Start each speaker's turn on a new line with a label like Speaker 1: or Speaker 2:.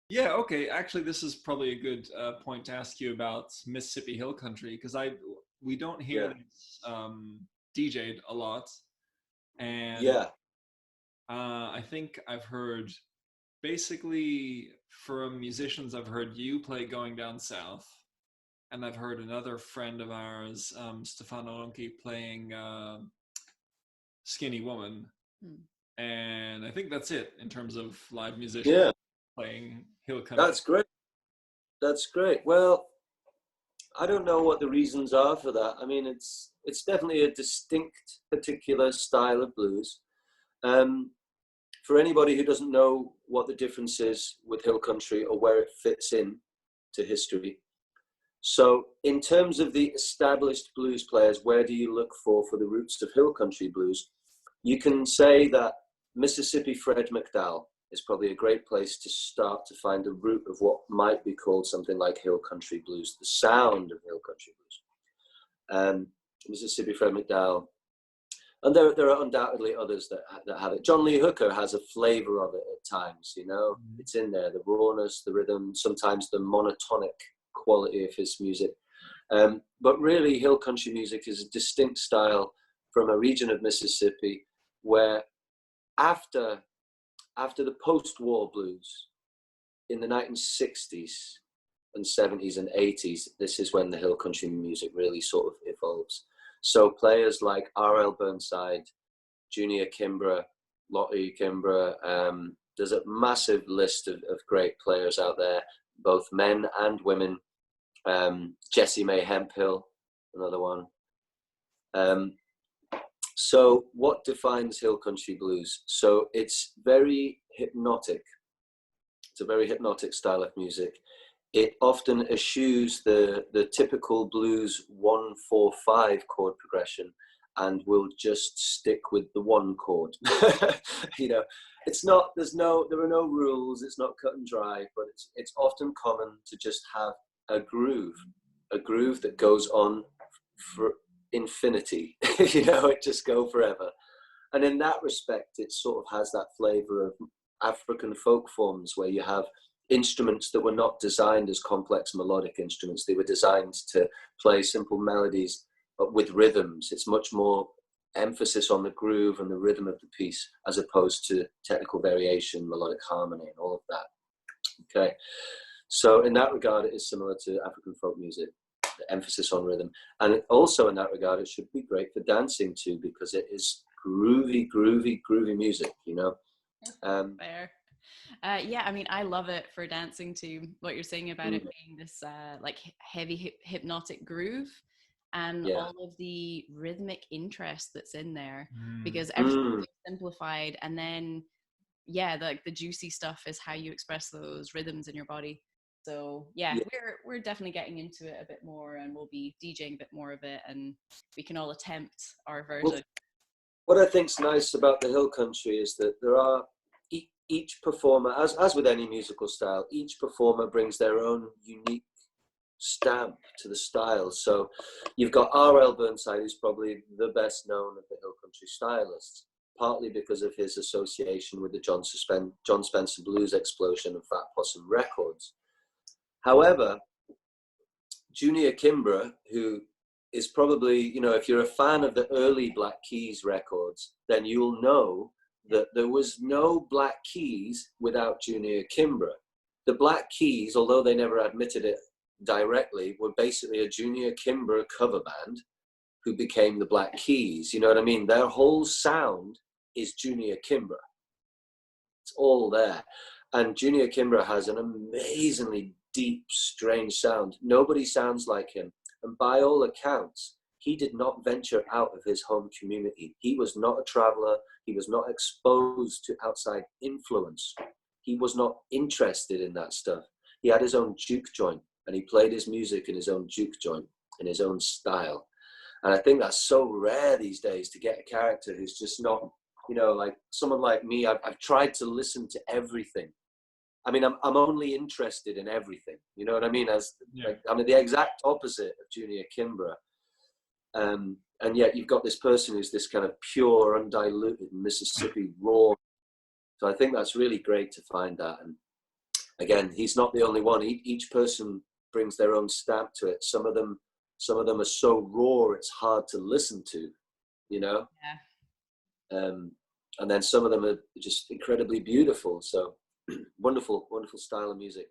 Speaker 1: Yeah, okay. Actually, this is probably a good point to ask you about Mississippi Hill Country because I we don't hear
Speaker 2: Yeah,
Speaker 1: this DJ'd a lot, and
Speaker 2: yeah,
Speaker 1: I think I've heard basically from musicians I've heard you play Going Down South, and I've heard another friend of ours, Stefano Ronchi, playing Skinny Woman,
Speaker 3: Hmm.
Speaker 1: and I think that's it in terms of live musicians
Speaker 2: yeah.
Speaker 1: playing Hill Country.
Speaker 2: That's great. That's great. Well, I don't know what the reasons are for that. I mean, it's definitely a distinct, particular style of blues. Um, for anybody who doesn't know what the difference is with hill country or where it fits in to history, so in terms of the established blues players, where do you look for the roots of hill country blues? You can say that Mississippi Fred McDowell is probably a great place to start to find the root of what might be called something like hill country blues, the sound of hill country blues. Mississippi Fred McDowell, and there are undoubtedly others that have it. John Lee Hooker has a flavor of it at times, you know.
Speaker 1: Mhm.
Speaker 2: It's in there, the rawness, the rhythm, sometimes the monotonic quality of his music. But really, hill country music is a distinct style from a region of Mississippi where after the post-war blues in the 1960s and 70s and 80s, this is when the hill country music really sort of evolves. So players like R.L. Burnside, Junior Kimbrough, Lottie Kimbrough, there's a massive list of great players out there, both men and women. Jessie Mae Hemphill, another one. So what defines hill country blues? So it's very hypnotic. It's a very hypnotic style of music. It often eschews the typical blues 1-4-5 chord progression and will just stick with the one chord. You know, it's not, there are no rules, it's not cut and dry, but it's often common to just have a groove that goes on for infinity. You know, it just go forever. And in that respect, it sort of has that flavor of African folk forms where you have instruments that were not designed as complex melodic instruments. They were designed to play simple melodies, but with rhythms. It's much more emphasis on the groove and the rhythm of the piece as opposed to technical variation, melodic harmony, and all of that. Okay. So in that regard, it is similar to African folk music, the emphasis on rhythm. And also in that regard, it should be great for dancing too, because it is groovy, groovy, groovy music, you know?
Speaker 3: Fair. Yeah, I mean, I love it for dancing to what you're saying about it being this like heavy hypnotic groove and
Speaker 2: Yeah.
Speaker 3: all of the rhythmic interest that's in there
Speaker 1: Mm.
Speaker 3: because everything's simplified and then yeah, the juicy stuff is how you express those rhythms in your body. So yeah,
Speaker 2: Yeah.
Speaker 3: we're definitely getting into it a bit more and we'll be DJing a bit more of it and we can all attempt our
Speaker 2: Well,
Speaker 3: version.
Speaker 2: what I think's nice about the hill country is that there are each performer, as with any musical style, each performer brings their own unique stamp to the style. So you've got R.L. Burnside, who's probably the best known of the hill country stylists, partly because of his association with the John Spencer blues explosion and Fat Possum Records. However, Junior Kimbrough, who is probably, you know, if you're a fan of the early Black Keys records, then you'll know that there was no Black Keys without Junior Kimbrough. The Black Keys, although they never admitted it directly, were basically a Junior Kimbrough cover band who became the Black Keys. You know what I mean? Their whole sound is Junior Kimbrough. It's all there. And Junior Kimbrough has an amazingly deep, strange sound. Nobody sounds like him. And by all accounts, he did not venture out of his home community. He was not a traveler. He was not exposed to outside influence. He was not interested in that stuff. He had his own juke joint and he played his music in his own juke joint, in his own style. And I think that's so rare these days to get a character who's just not, you know, like someone like me. I've tried to listen to everything. I mean, I'm only interested in everything. You know what I mean? Like, I'm the exact opposite of Junior Kimbrough. And yet you've got this person who's this kind of pure, undiluted Mississippi raw. So I think that's really great to find that. And again, he's not the only one. Each person brings their own stamp to it. Some of them are so raw it's hard to listen to, you know.
Speaker 3: Yeah.
Speaker 2: And then some of them are just incredibly beautiful. So wonderful style of music.